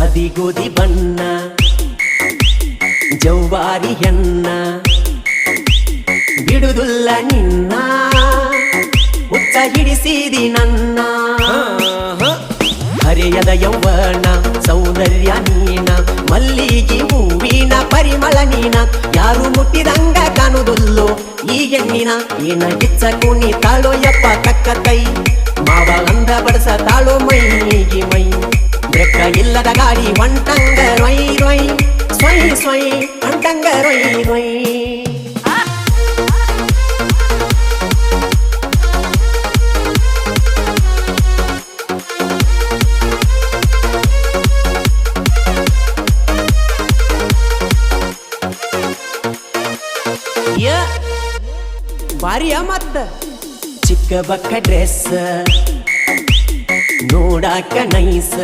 ಅದಿಗೋದಿ ಬಣ್ಣ ಜೌವಾರಿ ಹೆಣ್ಣ ಬಿಡುದುಲ್ಲ ನಿನ್ನ ಹುಚ್ಚ ಹಿಡಿಸಿದಿ ನನ್ನ ಹರೆಯದ ಯೌವನ ಸೌಂದರ್ಯ ನೀನ ಮಲ್ಲಿಗೆ ಹೂವಿನ ಪರಿಮಳ ನೀನ ಯಾರು ಮುಟ್ಟಿದಂಗ ಕಾಣುವುದಿಲ್ಲೋ ಈ ಹೆಣ್ಣಿನ ಏನ ಗಿಚ್ಚ ಕುಣಿ ತಾಳೋ ಯಪ್ಪ ಕಕ್ಕ ಕೈ ಮಾವ ಅಂದ ಬಡಸ ತಾಳೋ ಮೈಗೆ ಮೈ ಬ್ರೆಕ್ಕ ಇಲ್ಲದ ಗಾಡಿ ಹೊಂಟಂಗ ರೊಯ್ ರೊಯ್ ಸ್ವಯ್ ಸ್ವಯ್ ಹೊಂಟಂಗ ರೊಯ್ ರೊಯ್ ಬಾರಿಯ ಮತ್ತ ಚಿಕ್ಕ ಬಕ್ಕ ಡ್ರೆಸ್ ನೋಡಾಕ ನೈಸ